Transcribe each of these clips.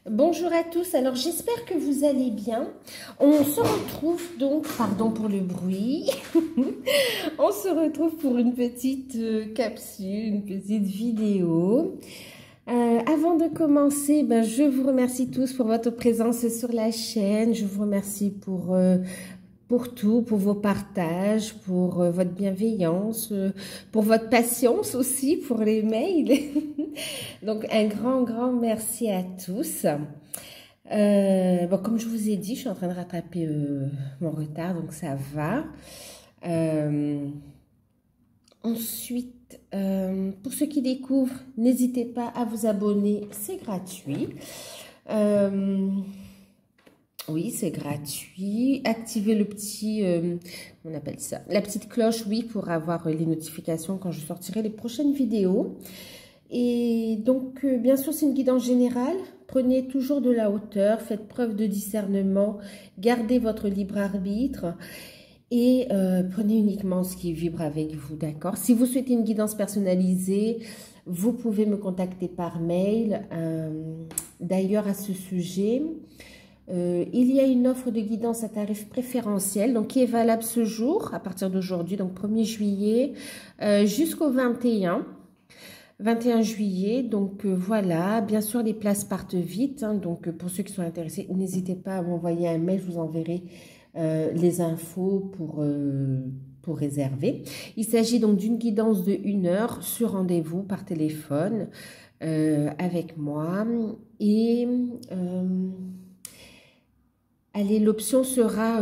Bonjour à tous, alors j'espère que vous allez bien. On se retrouve donc, pardon pour le bruit, on se retrouve pour une petite capsule, une petite vidéo. Avant de commencer, je vous remercie tous pour votre présence sur la chaîne. Je vous remercie pour tout, pour vos partages, pour votre bienveillance, pour votre patience aussi, pour les mails. Donc, un grand merci à tous. Comme je vous ai dit, je suis en train de rattraper mon retard, donc ça va. Ensuite, pour ceux qui découvrent, n'hésitez pas à vous abonner, c'est gratuit. Oui, c'est gratuit. Activez le petit, on appelle ça, la petite cloche, oui, pour avoir les notifications quand je sortirai les prochaines vidéos. Et donc, bien sûr, c'est une guidance générale. Prenez toujours de la hauteur, faites preuve de discernement, gardez votre libre arbitre et prenez uniquement ce qui vibre avec vous, d'accord? Si vous souhaitez une guidance personnalisée, vous pouvez me contacter par mail. D'ailleurs, à ce sujet, il y a une offre de guidance à tarif préférentiel, donc qui est valable ce jour, à partir d'aujourd'hui, donc 1er juillet, jusqu'au 21 juillet, donc voilà, bien sûr les places partent vite, hein, donc pour ceux qui sont intéressés, n'hésitez pas à m'envoyer un mail, je vous enverrai les infos pour réserver. Il s'agit donc d'une guidance de 1 heure sur rendez-vous par téléphone avec moi et allez, l'option sera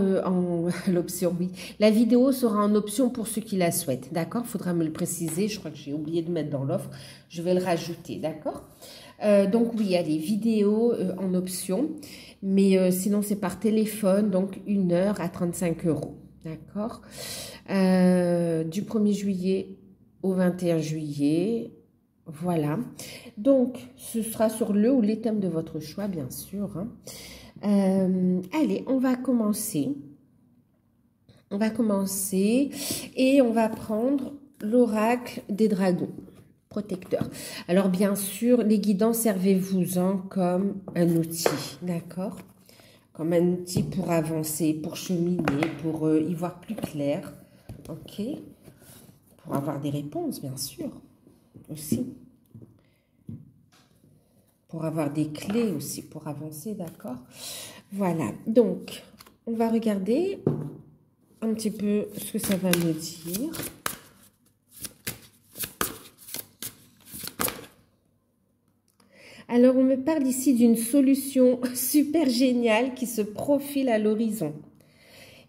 l'option, oui. La vidéo sera en option pour ceux qui la souhaitent, d'accord? Il faudra me le préciser, je crois que j'ai oublié de mettre dans l'offre. Je vais le rajouter, d'accord? Donc oui, allez, vidéo en option. Mais sinon, c'est par téléphone, donc 1 heure à 35 €, d'accord? Du 1er juillet au 21 juillet, voilà. Donc, ce sera sur le ou les thèmes de votre choix, bien sûr, hein. Allez, on va commencer. On va commencer et on va prendre l'oracle des dragons protecteurs. Alors, bien sûr, les guidants, servez-vous-en comme un outil, d'accord? Comme un outil pour avancer, pour cheminer, pour y voir plus clair, ok? Pour avoir des réponses, bien sûr, aussi. Pour avoir des clés aussi, pour avancer, d'accord? Voilà, donc, on va regarder un petit peu ce que ça va me dire. Alors, on me parle ici d'une solution super géniale qui se profile à l'horizon.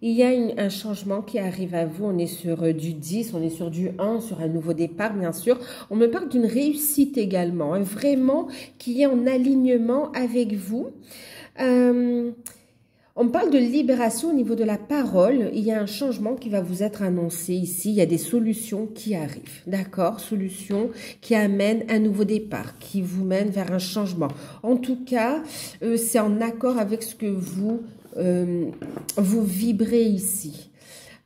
Il y a un changement qui arrive à vous, on est sur du 10, on est sur du 1, sur un nouveau départ, bien sûr. On me parle d'une réussite également, hein, vraiment qui est en alignement avec vous. On parle de libération au niveau de la parole. Il y a un changement qui va vous être annoncé ici. Il y a des solutions qui arrivent, d'accord? Solutions qui amènent un nouveau départ, qui vous mènent vers un changement. En tout cas, c'est en accord avec ce que vous vibrez ici.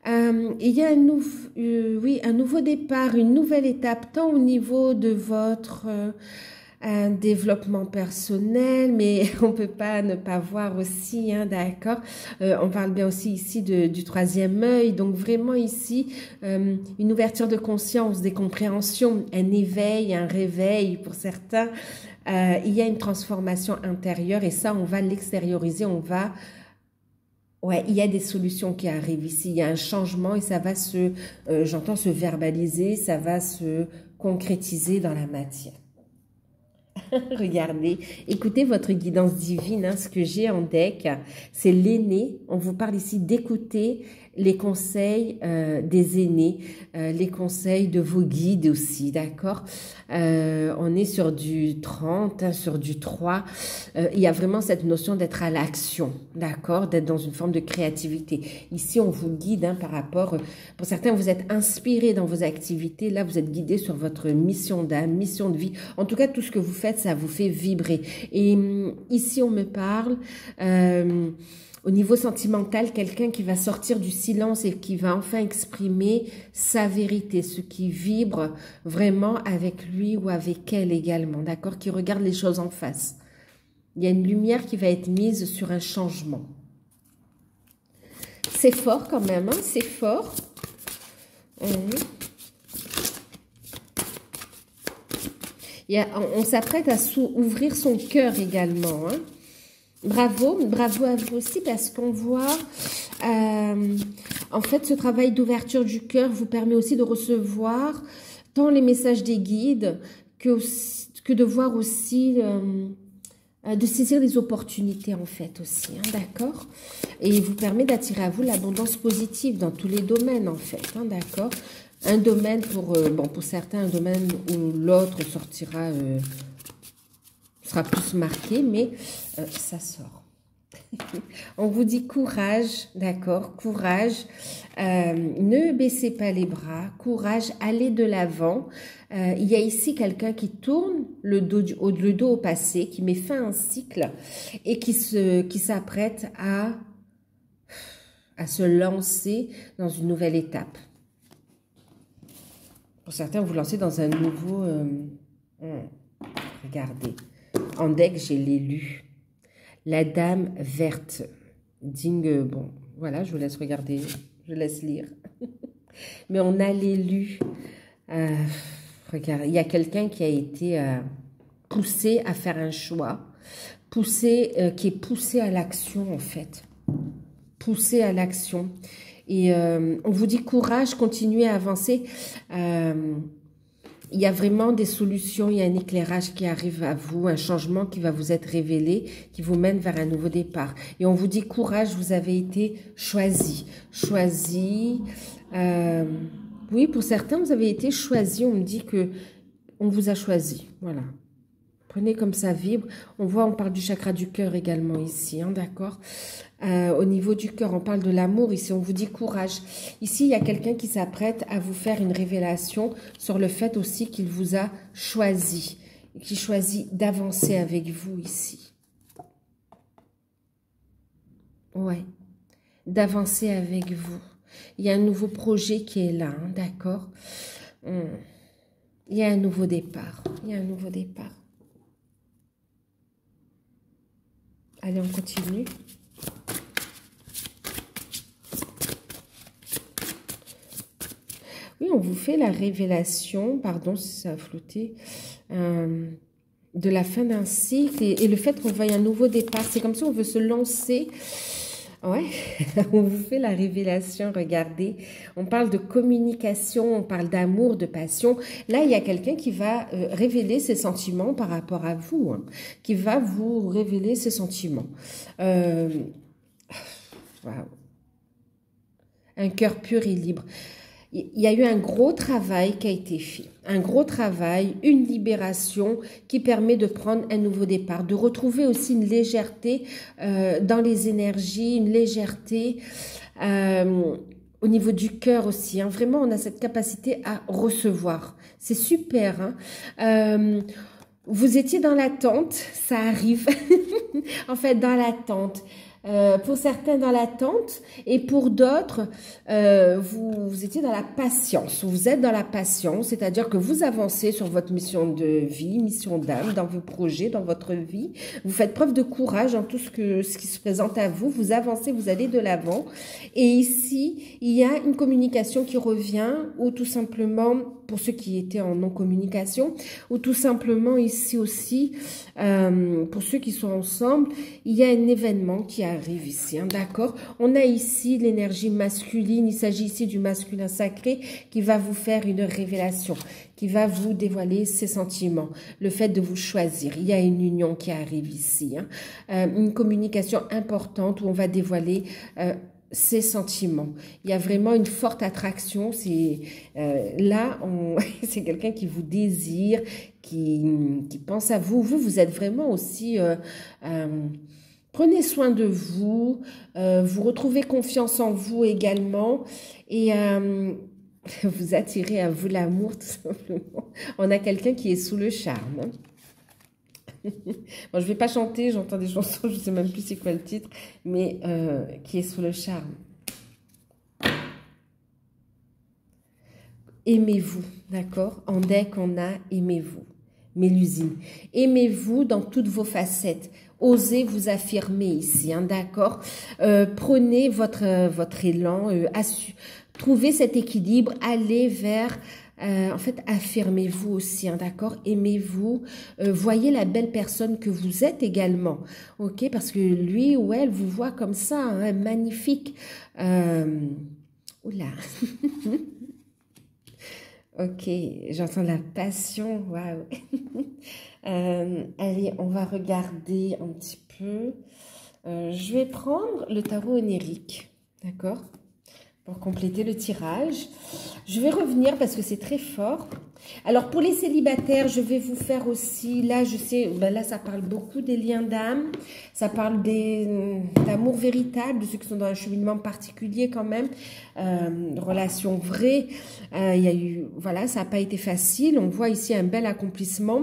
Il y a un nouveau départ, une nouvelle étape, tant au niveau de votre un développement personnel, mais on peut pas ne pas voir aussi, hein, d'accord? On parle bien aussi ici du troisième œil, donc vraiment ici, une ouverture de conscience, des compréhensions, un éveil, un réveil pour certains. Il y a une transformation intérieure et ça, on va l'extérioriser, ouais, il y a des solutions qui arrivent ici, il y a un changement et ça va j'entends se verbaliser, ça va se concrétiser dans la matière. Regardez, écoutez votre guidance divine, hein, ce que j'ai en deck, c'est l'aîné. On vous parle ici d'écouter les conseils des aînés, les conseils de vos guides aussi, d'accord? On est sur du 30, hein, sur du 3. Il y a vraiment cette notion d'être à l'action, d'accord? D'être dans une forme de créativité. Ici, on vous guide, hein, par rapport... Pour certains, vous êtes inspirés dans vos activités. Là, vous êtes guidés sur votre mission d'âme, mission de vie. En tout cas, tout ce que vous faites, ça vous fait vibrer. Et ici, on me parle... au niveau sentimental, quelqu'un qui va sortir du silence et qui va enfin exprimer sa vérité, ce qui vibre vraiment avec lui ou avec elle également, d'accord? Qui regarde les choses en face. Il y a une lumière qui va être mise sur un changement. C'est fort quand même, hein, c'est fort. On s'apprête à ouvrir son cœur également. Hein. Bravo, bravo à vous aussi parce qu'on voit, en fait, ce travail d'ouverture du cœur vous permet aussi de recevoir tant les messages des guides que de voir aussi, de saisir les opportunités en fait aussi, hein, d'accord? Et il vous permet d'attirer à vous l'abondance positive dans tous les domaines en fait, hein, d'accord? Un domaine pour certains, un domaine où l'autre sortira, sera plus marqué, mais ça sort. On vous dit courage, d'accord, courage, ne baissez pas les bras, courage, allez de l'avant. Il y a ici quelqu'un qui tourne le dos au passé, qui met fin à un cycle et qui s'apprête à se lancer dans une nouvelle étape. Pour certains, vous lancez dans un nouveau... regardez, en deck, j'ai l'élu. La dame verte. Bon, voilà, je vous laisse regarder, je laisse lire. Mais on a l'élu. Regarde, il y a quelqu'un qui a été poussé à faire un choix, qui est poussé à l'action en fait. Poussé à l'action. Et on vous dit courage, continuez à avancer. Il y a vraiment des solutions, il y a un éclairage qui arrive à vous, un changement qui va vous être révélé, qui vous mène vers un nouveau départ. Et on vous dit courage, vous avez été choisi. Choisi. Oui, pour certains, vous avez été choisi. On me dit que on vous a choisi. Voilà. Prenez comme ça vibre. On parle du chakra du cœur également ici, hein, d'accord? Au niveau du cœur, on parle de l'amour. Ici, on vous dit courage. Ici, il y a quelqu'un qui s'apprête à vous faire une révélation sur le fait aussi qu'il vous a choisi. Qui choisit d'avancer avec vous ici. Ouais. D'avancer avec vous. Il y a un nouveau projet qui est là, hein, d'accord? Il y a un nouveau départ. Il y a un nouveau départ. Allez, on continue. Oui, on vous fait la révélation, pardon si ça a flotté, de la fin d'un cycle et le fait qu'on veuille un nouveau départ. C'est comme si on veut se lancer. Ouais, on vous fait la révélation, regardez. On parle de communication, on parle d'amour, de passion. Là, il y a quelqu'un qui va révéler ses sentiments par rapport à vous, hein, qui va vous révéler ses sentiments. Wow. Un cœur pur et libre. Il y a eu un gros travail qui a été fait. Un gros travail, une libération qui permet de prendre un nouveau départ, de retrouver aussi une légèreté dans les énergies, une légèreté au niveau du cœur aussi. Hein. Vraiment, on a cette capacité à recevoir. C'est super. Hein. Vous étiez dans l'attente, ça arrive. En fait, dans l'attente. Pour certains dans l'attente et pour d'autres, vous étiez dans la patience. Vous êtes dans la patience, c'est-à-dire que vous avancez sur votre mission de vie, mission d'âme, dans vos projets, dans votre vie. Vous faites preuve de courage dans tout ce qui se présente à vous. Vous avancez, vous allez de l'avant. Et ici, il y a une communication qui revient ou tout simplement, pour ceux qui étaient en non-communication, ou tout simplement ici aussi, pour ceux qui sont ensemble, il y a un événement qui arrive ici, hein, d'accord? On a ici l'énergie masculine, il s'agit ici du masculin sacré qui va vous faire une révélation, qui va vous dévoiler ses sentiments, le fait de vous choisir. Il y a une union qui arrive ici, hein, une communication importante où on va dévoiler ses sentiments. Il y a vraiment une forte attraction. C'est là, c'est quelqu'un qui vous désire, qui pense à vous. Vous êtes vraiment aussi... prenez soin de vous, vous retrouvez confiance en vous également et vous attirez à vous l'amour tout simplement. On a quelqu'un qui est sous le charme. Hein. Bon, je ne vais pas chanter, j'entends des chansons, je ne sais même plus c'est quoi le titre, mais qui est sous le charme. Aimez-vous, d'accord? En deck, on a aimez-vous. Mélusine. Aimez-vous dans toutes vos facettes. Osez vous affirmer ici, hein, d'accord? Prenez votre élan, trouvez cet équilibre, allez vers... en fait, affirmez-vous aussi, hein, d'accord? Aimez-vous, voyez la belle personne que vous êtes également, ok? Parce que lui ou elle vous voit comme ça, hein, magnifique. Oula. Ok, j'entends la passion, waouh. Allez, on va regarder un petit peu. Je vais prendre le tarot onirique, d'accord? Pour compléter le tirage. Je vais revenir parce que c'est très fort. Alors, pour les célibataires, je vais vous faire aussi, là, je sais, ben là, ça parle beaucoup des liens d'âme. Ça parle d'amour véritable, de ceux qui sont dans un cheminement particulier quand même. Relation vraie. Il y a eu, voilà, ça n'a pas été facile. On voit ici un bel accomplissement.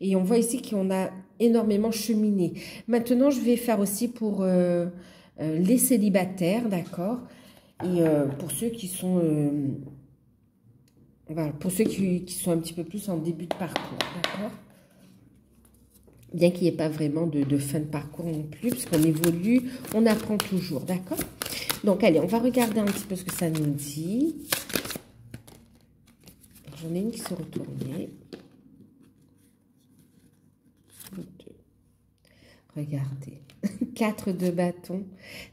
Et on voit ici qu'on a énormément cheminé. Maintenant, je vais faire aussi pour les célibataires, d'accord? Et pour ceux qui sont, voilà, pour ceux qui sont un petit peu plus en début de parcours, d'accord? Bien qu'il n'y ait pas vraiment de fin de parcours non plus, puisqu'on évolue, on apprend toujours, d'accord? Donc, allez, on va regarder un petit peu ce que ça nous dit. J'en ai une qui s'est retournée. Regardez. 4 de bâton,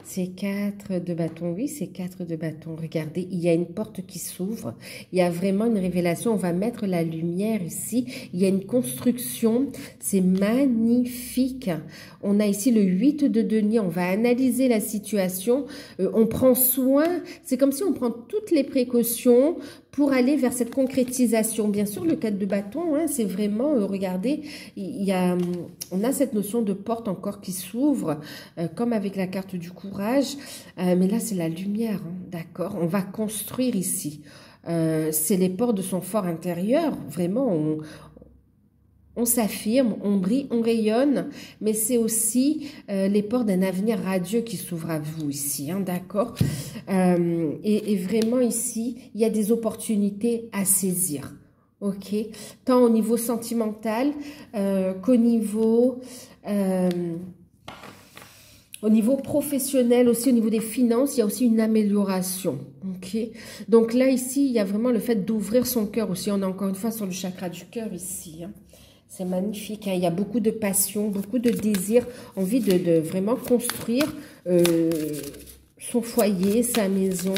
c'est 4 de bâton, oui, c'est 4 de bâton. Regardez, il y a une porte qui s'ouvre, il y a vraiment une révélation, on va mettre la lumière ici, il y a une construction, c'est magnifique. On a ici le 8 de denier, on va analyser la situation, on prend soin, c'est comme si on prend toutes les précautions pour aller vers cette concrétisation. Bien sûr, le 4 de bâton, hein, c'est vraiment, regardez, on a cette notion de porte encore qui s'ouvre, comme avec la carte du courage, mais là, c'est la lumière, hein, d'accord? On va construire ici. C'est les portes de son fort intérieur, vraiment, on s'affirme, on brille, on rayonne, mais c'est aussi les portes d'un avenir radieux qui s'ouvrent à vous ici, hein, d'accord? Et vraiment ici, il y a des opportunités à saisir, ok? Tant au niveau sentimental qu'au niveau professionnel, aussi au niveau des finances, il y a aussi une amélioration, ok? Donc là, ici, il y a vraiment le fait d'ouvrir son cœur aussi. On est encore une fois sur le chakra du cœur ici, hein. C'est magnifique, hein. Il y a beaucoup de passion, beaucoup de désir, envie de vraiment construire son foyer, sa maison.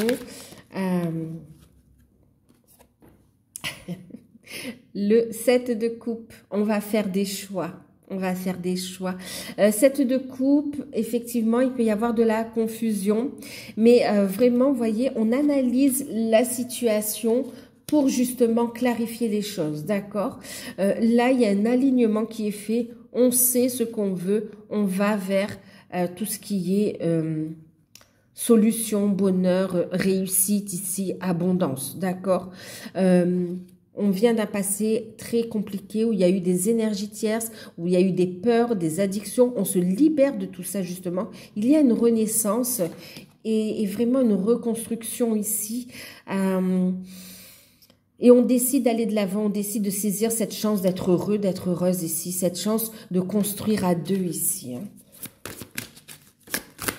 Le 7 de coupe, on va faire des choix. On va faire des choix. 7 de coupe, effectivement, il peut y avoir de la confusion. Mais vraiment, vous voyez, on analyse la situation pour justement clarifier les choses, d'accord? Là, il y a un alignement qui est fait. On sait ce qu'on veut. On va vers tout ce qui est solution, bonheur, réussite ici, abondance, d'accord? On vient d'un passé très compliqué où il y a eu des énergies tierces, où il y a eu des peurs, des addictions. On se libère de tout ça, justement. Il y a une renaissance et vraiment une reconstruction ici. Et on décide d'aller de l'avant, on décide de saisir cette chance d'être heureux, d'être heureuse ici, cette chance de construire à deux ici, hein.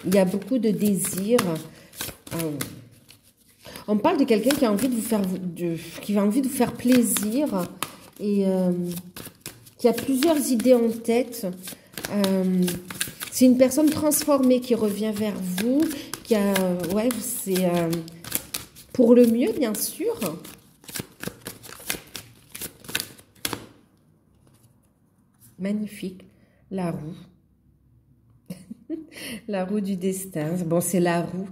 Il y a beaucoup de désirs. On parle de quelqu'un qui a envie de vous faire, qui a envie de vous faire plaisir et qui a plusieurs idées en tête. C'est une personne transformée qui revient vers vous, qui a, ouais, c'est pour le mieux, bien sûr. Magnifique, la roue. La roue du destin, bon, c'est la roue,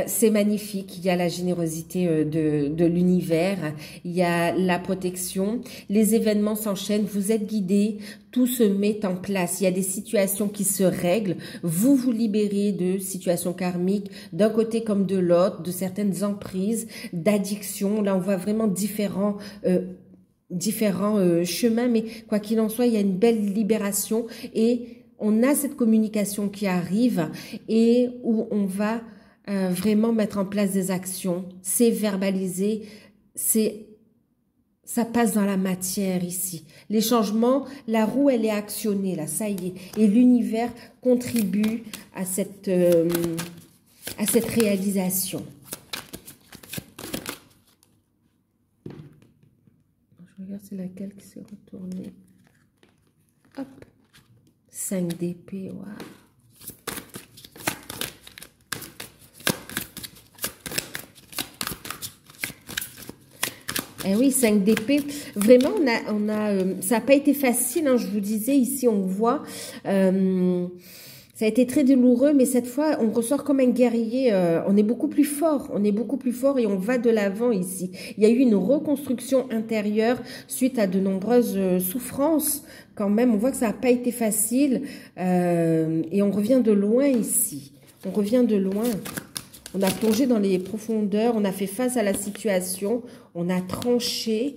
c'est magnifique, il y a la générosité de l'univers, il y a la protection, les événements s'enchaînent, vous êtes guidés, tout se met en place, il y a des situations qui se règlent, vous vous libérez de situations karmiques, d'un côté comme de l'autre, de certaines emprises, d'addictions, là on voit vraiment différents chemins, mais quoi qu'il en soit, il y a une belle libération et on a cette communication qui arrive et où on va vraiment mettre en place des actions. C'est verbalisé, c'est ça passe dans la matière ici. Les changements, la roue, elle est actionnée, là, ça y est. Et l'univers contribue à cette réalisation. Je regarde c'est laquelle qui s'est retournée. Hop. 5 d'épée, waouh. Eh oui, 5 d'épée. Vraiment, ça n'a pas été facile, hein, je vous disais, ici on voit, ça a été très douloureux, mais cette fois, on ressort comme un guerrier, on est beaucoup plus fort, et on va de l'avant ici. Il y a eu une reconstruction intérieure suite à de nombreuses souffrances, quand même, on voit que ça n'a pas été facile, et on revient de loin ici, on revient de loin. On a plongé dans les profondeurs, on a fait face à la situation, on a tranché.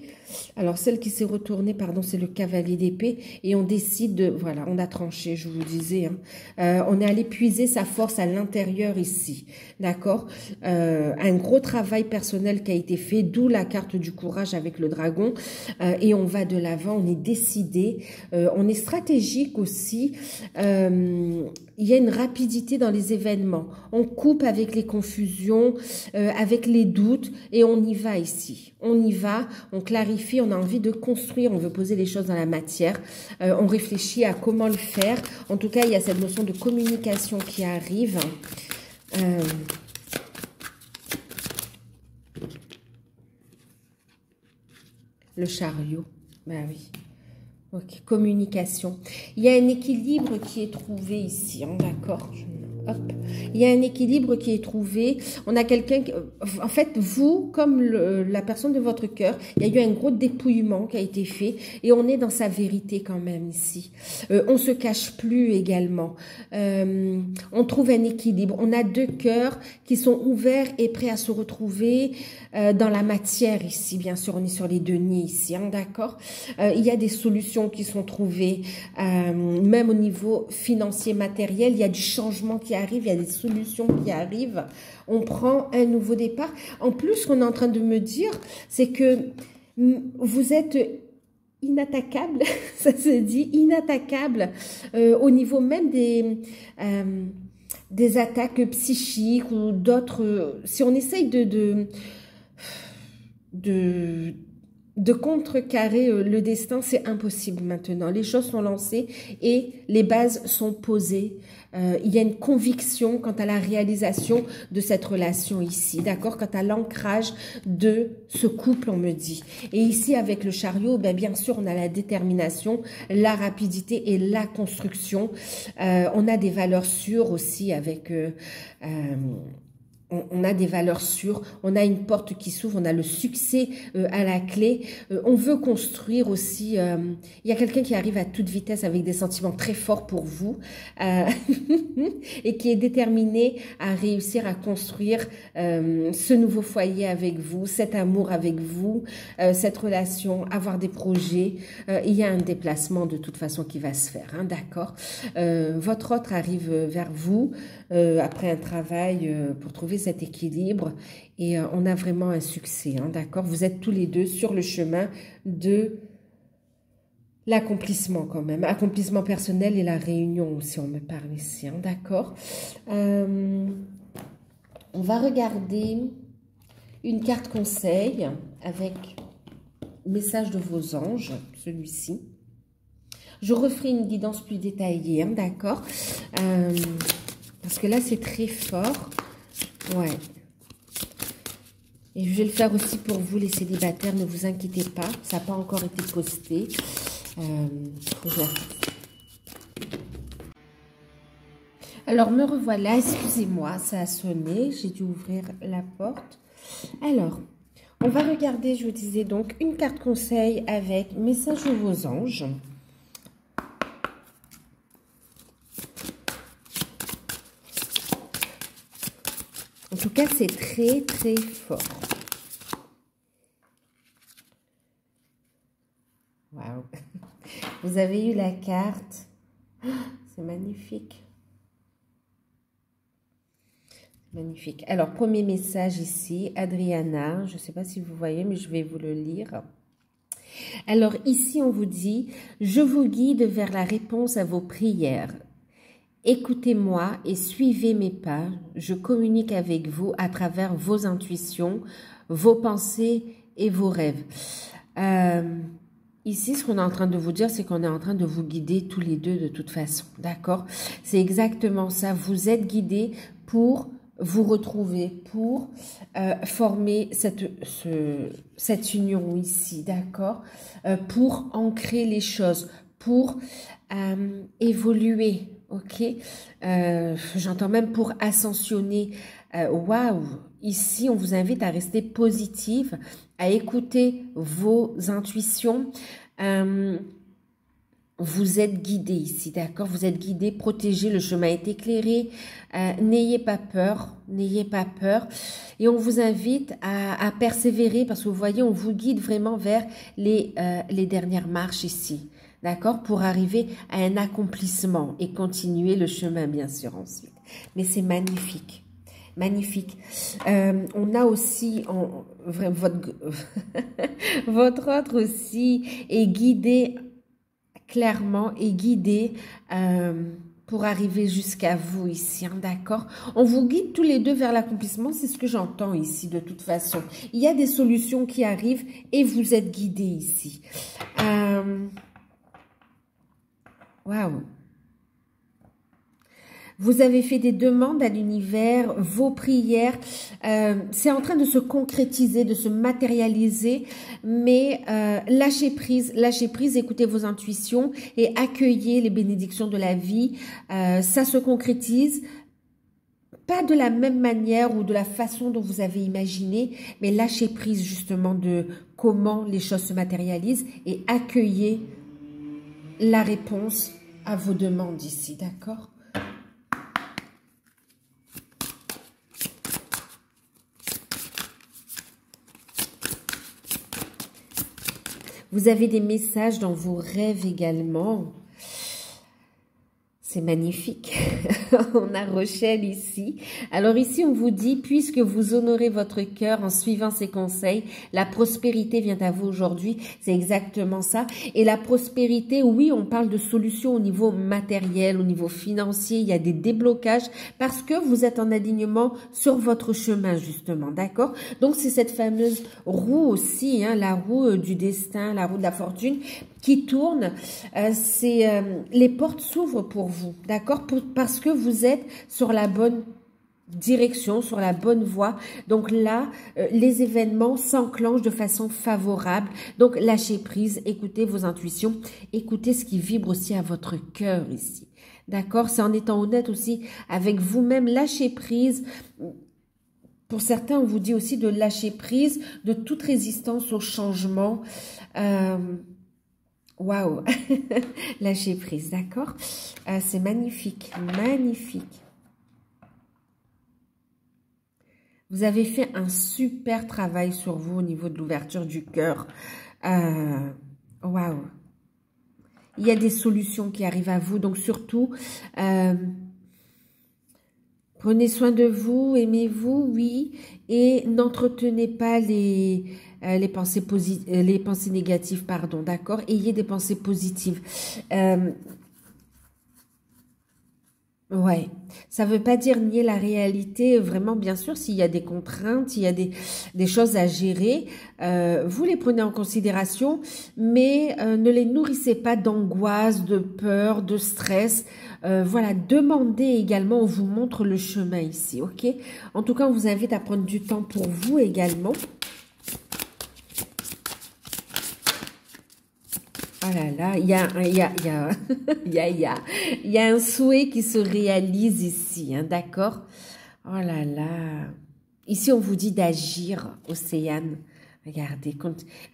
Alors, celle qui s'est retournée, pardon, c'est le cavalier d'épée. Et on décide de... Voilà, on a tranché, je vous disais. Hein. On est allé puiser sa force à l'intérieur ici. D'accord, un gros travail personnel qui a été fait, d'où la carte du courage avec le dragon. Et on va de l'avant, on est décidé. On est stratégique aussi. Il y a une rapidité dans les événements. On coupe avec les confusions, avec les doutes. Et on y va ici. On y va, on clarifie, on a envie de construire, on veut poser les choses dans la matière, on réfléchit à comment le faire. En tout cas, il y a cette notion de communication qui arrive. Le chariot, ben oui. Ok, communication. Il y a un équilibre qui est trouvé ici, hein, d'accord. Hop. Il y a un équilibre qui est trouvé. On a quelqu'un, en fait, vous, comme la personne de votre cœur, il y a eu un gros dépouillement qui a été fait et on est dans sa vérité quand même ici. On se cache plus également. On trouve un équilibre. On a deux cœurs qui sont ouverts et prêts à se retrouver dans la matière ici. Bien sûr, on est sur les deniers ici, hein, d'accord. Il y a des solutions qui sont trouvées, même au niveau financier, matériel. Il y a du changement qui arrive, il y a des solutions qui arrivent. On prend un nouveau départ. En plus, ce qu'on est en train de me dire, c'est que vous êtes inattaquable, ça se dit, inattaquable au niveau même des attaques psychiques ou d'autres. Si on essaye de contrecarrer le destin, c'est impossible maintenant. Les choses sont lancées et les bases sont posées. Il y a une conviction quant à la réalisation de cette relation ici, d'accord, quant à l'ancrage de ce couple, on me dit. Et ici, avec le chariot, ben, bien sûr, on a la détermination, la rapidité et la construction. On a des valeurs sûres aussi avec... on a des valeurs sûres, on a une porte qui s'ouvre, on a le succès à la clé. On veut construire aussi, il y a quelqu'un qui arrive à toute vitesse avec des sentiments très forts pour vous et qui est déterminé à réussir à construire ce nouveau foyer avec vous, cet amour avec vous, cette relation, avoir des projets. Il y a un déplacement de toute façon qui va se faire, hein, d'accord. Votre autre arrive vers vous après un travail pour trouver cet équilibre et on a vraiment un succès, hein, d'accord. Vous êtes tous les deux sur le chemin de l'accomplissement quand même, accomplissement personnel et la réunion si on me parle ici, hein, d'accord. On va regarder une carte conseil avec message de vos anges, celui-ci. Je referai une guidance plus détaillée, hein, d'accord. Parce que là, c'est très fort. Ouais. Et je vais le faire aussi pour vous, les célibataires. Ne vous inquiétez pas. Ça n'a pas encore été posté. Voilà. Alors, me revoilà. Excusez-moi, ça a sonné. J'ai dû ouvrir la porte. Alors, on va regarder, je vous disais donc, une carte conseil avec message de vos anges. En tout cas, c'est très, très fort. Waouh. Vous avez eu la carte. C'est magnifique. Magnifique. Alors, premier message ici. Adriana. Je ne sais pas si vous voyez, mais je vais vous le lire. Alors ici, on vous dit, je vous guide vers la réponse à vos prières. Écoutez-moi et suivez mes pas. Je communique avec vous à travers vos intuitions, vos pensées et vos rêves. Ici, ce qu'on est en train de vous dire, c'est qu'on est en train de vous guider tous les deux de toute façon. D'accord? C'est exactement ça. Vous êtes guidés pour vous retrouver, pour former cette union ici. D'accord? Pour ancrer les choses, pour évoluer. Ok, j'entends même pour ascensionner. Waouh, ici on vous invite à rester positive, à écouter vos intuitions. Vous êtes guidé ici, d'accord? Vous êtes guidé, protégé, le chemin est éclairé. N'ayez pas peur, n'ayez pas peur. Et on vous invite à persévérer parce que vous voyez, on vous guide vraiment vers les dernières marches ici. D'accord? Pour arriver à un accomplissement et continuer le chemin, bien sûr, ensuite. Mais c'est magnifique. Magnifique. On a aussi, votre autre aussi est guidé, clairement, est guidé pour arriver jusqu'à vous ici, hein, d'accord? On vous guide tous les deux vers l'accomplissement, c'est ce que j'entends ici de toute façon. Il y a des solutions qui arrivent et vous êtes guidés ici. Waouh! Vous avez fait des demandes à l'univers, vos prières, c'est en train de se concrétiser, de se matérialiser, mais lâchez prise, écoutez vos intuitions et accueillez les bénédictions de la vie. Ça se concrétise, pas de la même manière ou de la façon dont vous avez imaginé, mais lâchez prise justement de comment les choses se matérialisent et accueillez la réponse à vos demandes ici, d'accord? Vous avez des messages dans vos rêves également. C'est magnifique. On a Rochelle ici. Alors ici, on vous dit, puisque vous honorez votre cœur en suivant ses conseils, la prospérité vient à vous aujourd'hui. C'est exactement ça. Et la prospérité, oui, on parle de solutions au niveau matériel, au niveau financier. Il y a des déblocages parce que vous êtes en alignement sur votre chemin, justement. D'accord? Donc, c'est cette fameuse roue aussi, hein, la roue du destin, la roue de la fortune qui tourne. Les portes s'ouvrent pour vous, d'accord? Parce que vous êtes sur la bonne direction, sur la bonne voie. Donc là, les événements s'enclenchent de façon favorable. Donc lâchez prise, écoutez vos intuitions, écoutez ce qui vibre aussi à votre cœur ici. D'accord? C'est en étant honnête aussi avec vous-même, lâchez prise. Pour certains, on vous dit aussi de lâcher prise de toute résistance au changement. Waouh, lâcher prise, d'accord? C'est magnifique, magnifique. Vous avez fait un super travail sur vous au niveau de l'ouverture du cœur. Waouh. Il y a des solutions qui arrivent à vous, donc surtout, prenez soin de vous, aimez-vous, oui, et n'entretenez pas les pensées négatives, pardon, d'accord? Ayez des pensées positives. Ouais, ça veut pas dire nier la réalité, vraiment, bien sûr, s'il y a des contraintes, s'il y a des choses à gérer, vous les prenez en considération, mais ne les nourrissez pas d'angoisse, de peur, de stress. Voilà, demandez également, on vous montre le chemin ici, ok? En tout cas, on vous invite à prendre du temps pour vous également. Oh là là, il y a un souhait qui se réalise ici, hein, d'accord? Oh là là. Ici, on vous dit d'agir, Océane. Regardez,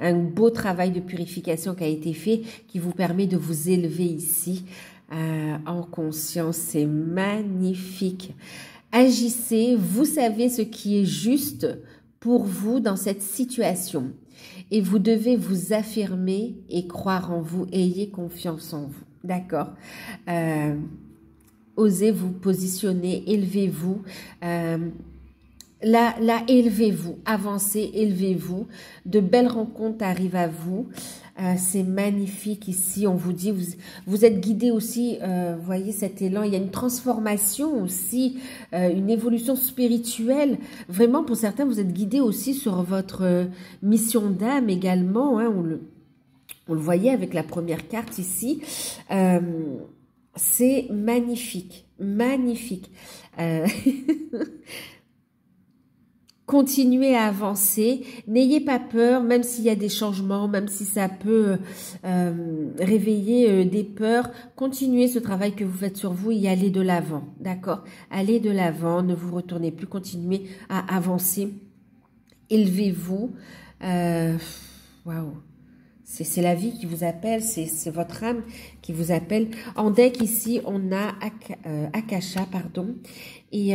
un beau travail de purification qui a été fait, qui vous permet de vous élever ici en conscience. C'est magnifique. Agissez, vous savez ce qui est juste pour vous dans cette situation. Et vous devez vous affirmer et croire en vous. Ayez confiance en vous. D'accord? Osez vous positionner, élevez-vous. Là, élevez-vous. Avancez, élevez-vous. De belles rencontres arrivent à vous. C'est magnifique ici. On vous dit, vous êtes guidé aussi, vous voyez cet élan. Il y a une transformation aussi, une évolution spirituelle. Vraiment, pour certains, vous êtes guidé aussi sur votre mission d'âme également. Hein, on le voyait avec la première carte ici. C'est magnifique, magnifique. Continuez à avancer, n'ayez pas peur, même s'il y a des changements, même si ça peut réveiller des peurs, continuez ce travail que vous faites sur vous et allez de l'avant, d'accord? Allez de l'avant, ne vous retournez plus, continuez à avancer, élevez-vous. Waouh! C'est la vie qui vous appelle, c'est votre âme qui vous appelle. En deck ici, on a Akasha, pardon, et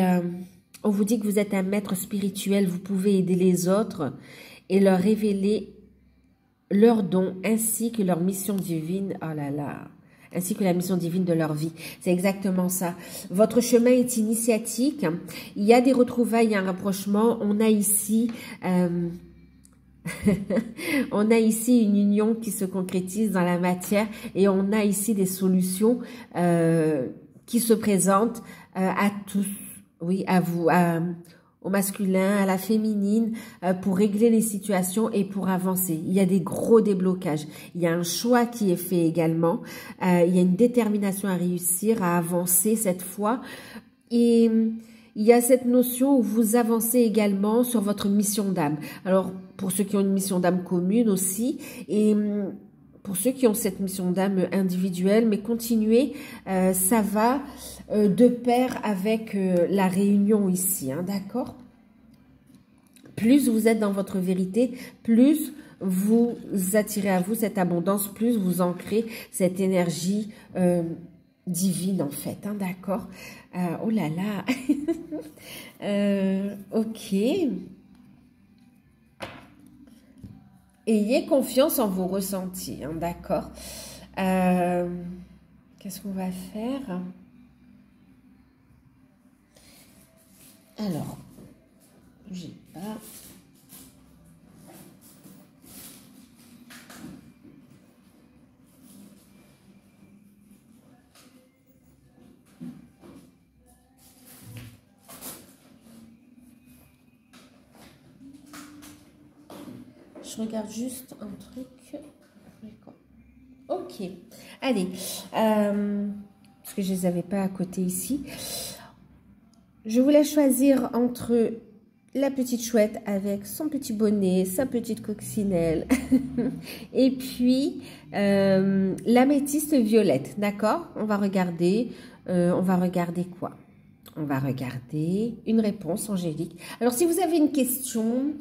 on vous dit que vous êtes un maître spirituel, vous pouvez aider les autres et leur révéler leurs dons ainsi que leur mission divine. Oh là là, ainsi que la mission divine de leur vie. C'est exactement ça. Votre chemin est initiatique. Il y a des retrouvailles, il y a un rapprochement. On a ici... on a ici une union qui se concrétise dans la matière et on a ici des solutions qui se présentent à tous. Oui, à vous, au masculin, à la féminine, pour régler les situations et pour avancer. Il y a des gros déblocages. Il y a un choix qui est fait également. Il y a une détermination à réussir, à avancer cette fois. Et il y a cette notion où vous avancez également sur votre mission d'âme. Alors, pour ceux qui ont une mission d'âme commune aussi, et pour ceux qui ont cette mission d'âme individuelle, mais continuez, ça va de pair avec la réunion ici, hein, d'accord? Plus vous êtes dans votre vérité, plus vous attirez à vous cette abondance, plus vous ancrez cette énergie divine en fait, hein, d'accord? Oh là là, ok. Ayez confiance en vos ressentis, hein, d'accord? Qu'est-ce qu'on va faire? Alors, j'ai pas... Je regarde juste un truc. Ok. Allez. Parce que je ne les avais pas à côté ici. Je voulais choisir entre la petite chouette avec son petit bonnet, sa petite coccinelle. Et puis, l'améthyste violette. D'accord? On va regarder. On va regarder quoi? On va regarder une réponse angélique. Alors, si vous avez une question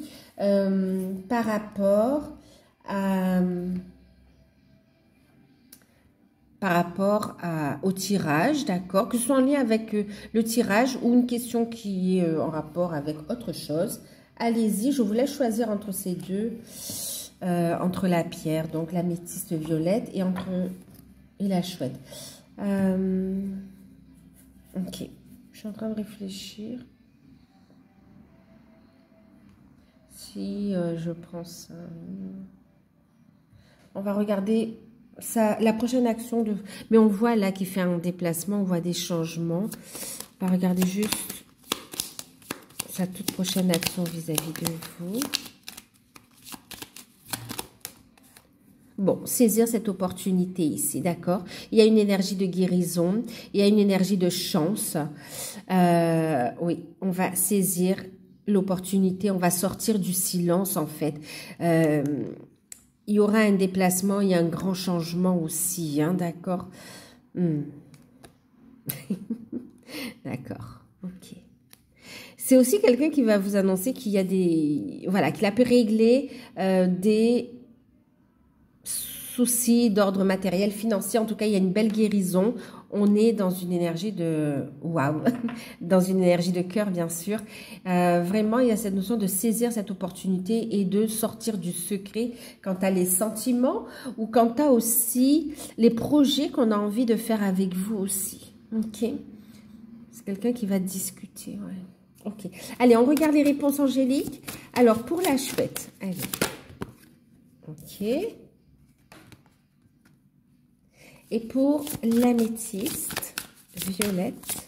par rapport au tirage, d'accord, que ce soit en lien avec le tirage ou une question qui est en rapport avec autre chose, allez-y, je vous laisse choisir entre ces deux, entre la pierre, donc l'améthyste violette, et la chouette. Ok. Je suis en train de réfléchir. Si je prends ça... On va regarder ça, la prochaine action de... Mais on voit là qu'il fait un déplacement, on voit des changements. On va regarder juste sa toute prochaine action vis-à-vis de vous. Bon, saisir cette opportunité ici, d'accord? Il y a une énergie de guérison, il y a une énergie de chance. Oui, on va saisir l'opportunité, on va sortir du silence en fait. Il y aura un déplacement, il y a un grand changement aussi, hein, d'accord? D'accord, ok. C'est aussi quelqu'un qui va vous annoncer qu'il y a des... Voilà, qu'il a pu régler des... soucis d'ordre matériel, financier, en tout cas il y a une belle guérison, on est dans une énergie de waouh, dans une énergie de cœur bien sûr, vraiment il y a cette notion de saisir cette opportunité et de sortir du secret quant à les sentiments ou quant à aussi les projets qu'on a envie de faire avec vous aussi, ok, c'est quelqu'un qui va discuter, ouais. Ok, allez on regarde les réponses angéliques. Alors pour la chouette, allez, ok. Et pour l'améthyste violette,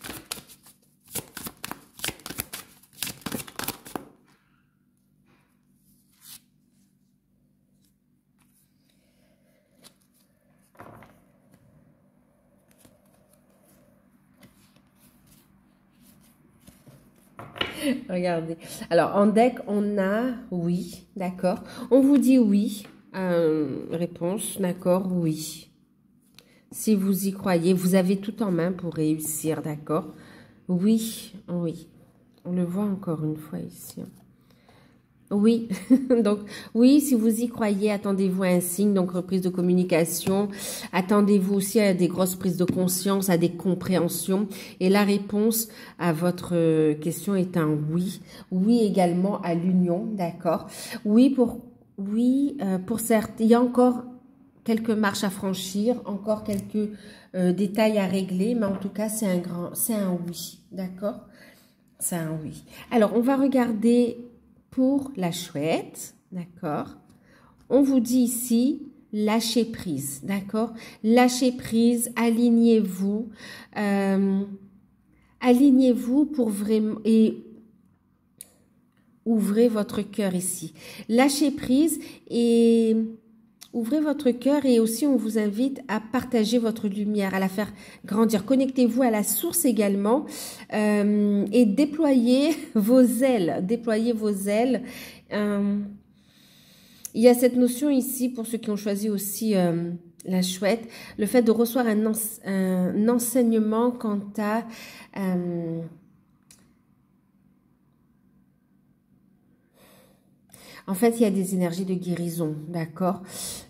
regardez. Alors, en deck, on a oui, d'accord. On vous dit oui. Réponse, d'accord, oui. Si vous y croyez, vous avez tout en main pour réussir, d'accord? Oui, oui. On le voit encore une fois ici. Oui, donc oui, si vous y croyez, attendez-vous à un signe, donc reprise de communication. Attendez-vous aussi à des grosses prises de conscience, à des compréhensions. Et la réponse à votre question est un oui. Oui également à l'union, d'accord? Oui, pour certes, il y a encore quelques marches à franchir, encore quelques détails à régler, mais en tout cas, c'est un oui, d'accord? C'est un oui. Alors, on va regarder pour la chouette, d'accord? On vous dit ici, lâchez prise, d'accord? Lâchez prise, alignez-vous. Alignez-vous pour vraiment... Et ouvrez votre cœur ici. Lâchez prise et... Ouvrez votre cœur et aussi on vous invite à partager votre lumière, à la faire grandir. Connectez-vous à la source également et déployez vos ailes. Déployez vos ailes. Il y a cette notion ici pour ceux qui ont choisi aussi la chouette, le fait de recevoir un enseignement quant à... En fait, il y a des énergies de guérison, d'accord?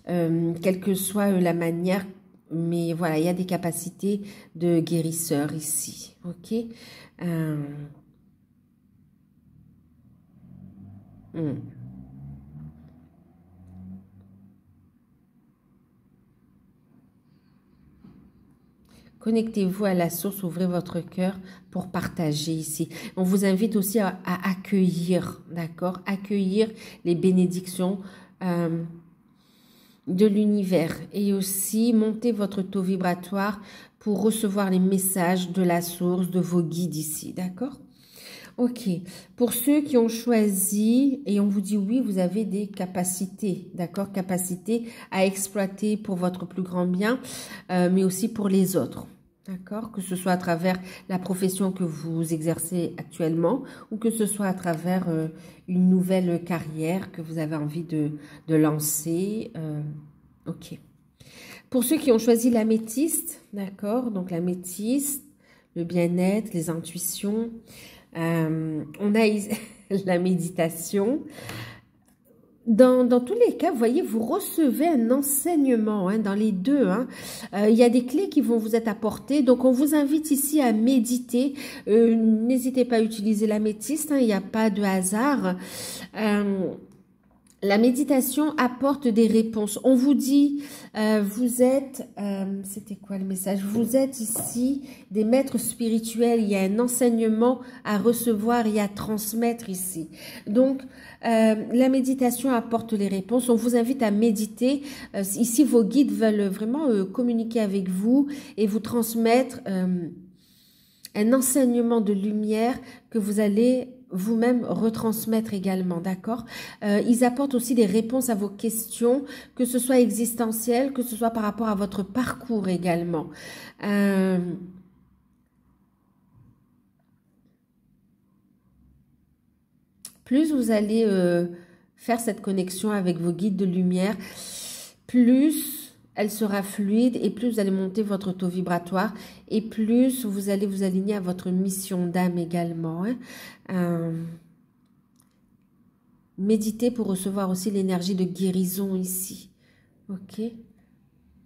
Quelle que soit la manière, mais voilà, il y a des capacités de guérisseur ici, ok? Connectez-vous à la source, ouvrez votre cœur pour partager ici. On vous invite aussi à accueillir, d'accord? Accueillir les bénédictions de l'univers et aussi monter votre taux vibratoire pour recevoir les messages de la source, de vos guides ici, d'accord? Ok, pour ceux qui ont choisi, et on vous dit oui, vous avez des capacités, d'accord? Capacités à exploiter pour votre plus grand bien, mais aussi pour les autres, d'accord? Que ce soit à travers la profession que vous exercez actuellement ou que ce soit à travers une nouvelle carrière que vous avez envie de lancer. Ok. Pour ceux qui ont choisi l'améthyste, d'accord? Donc l'améthyste, le bien-être, les intuitions. On a la méditation. Dans tous les cas, vous voyez, vous recevez un enseignement dans les deux. Il y a des clés qui vont vous être apportées. Donc, on vous invite ici à méditer. N'hésitez pas à utiliser l'améthyste. Il n'y a pas de hasard. La méditation apporte des réponses. On vous dit, vous êtes, c'était quoi le message? Vous êtes ici des maîtres spirituels. Il y a un enseignement à recevoir et à transmettre ici. Donc, la méditation apporte les réponses. On vous invite à méditer. Ici, vos guides veulent vraiment communiquer avec vous et vous transmettre un enseignement de lumière que vous allez vous-même retransmettre également, d'accord? Ils apportent aussi des réponses à vos questions, que ce soit existentielles, que ce soit par rapport à votre parcours également. Plus vous allez faire cette connexion avec vos guides de lumière, plus elle sera fluide et plus vous allez monter votre taux vibratoire et plus vous allez vous aligner à votre mission d'âme également. Méditez pour recevoir aussi l'énergie de guérison ici. Ok?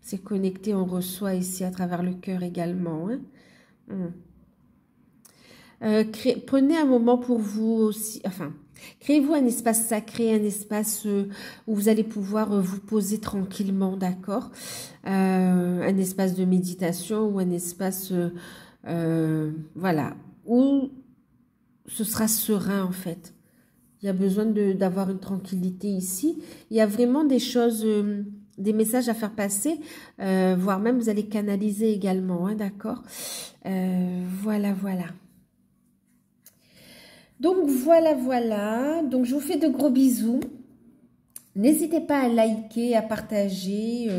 C'est connecté, on reçoit ici à travers le cœur également. Prenez un moment pour vous aussi, enfin, créez-vous un espace sacré, un espace où vous allez pouvoir vous poser tranquillement, d'accord? Un espace de méditation ou un espace, voilà, où ce sera serein en fait. Il y a besoin d'avoir une tranquillité ici. Il y a vraiment des choses des messages à faire passer, voire même vous allez canaliser également, hein, d'accord? Voilà, voilà. Donc, voilà. Donc, je vous fais de gros bisous. N'hésitez pas à liker, à partager,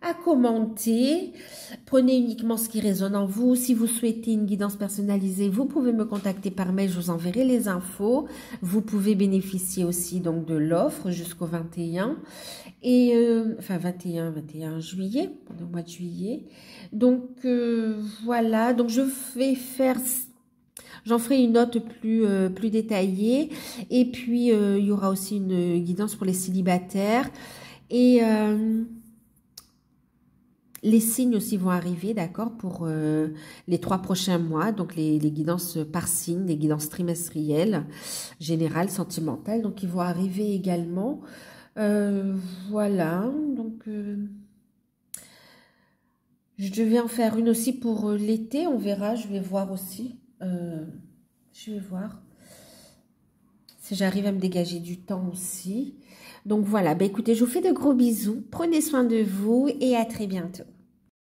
à commenter. Prenez uniquement ce qui résonne en vous. Si vous souhaitez une guidance personnalisée, vous pouvez me contacter par mail, je vous enverrai les infos. Vous pouvez bénéficier aussi donc de l'offre jusqu'au 21 et enfin 21 juillet, pendant le mois de juillet. Donc voilà, donc je vais faire, j'en ferai une note plus détaillée. Et puis, il y aura aussi une guidance pour les célibataires. Et les signes aussi vont arriver, d'accord, pour les 3 prochains mois. Donc, les guidances par signe, les guidances trimestrielles, générales, sentimentales. Donc, ils vont arriver également. Voilà. Donc, je vais en faire une aussi pour l'été. On verra, je vais voir aussi. Je vais voir si j'arrive à me dégager du temps aussi. Donc voilà, bah écoutez, je vous fais de gros bisous. Prenez soin de vous et à très bientôt.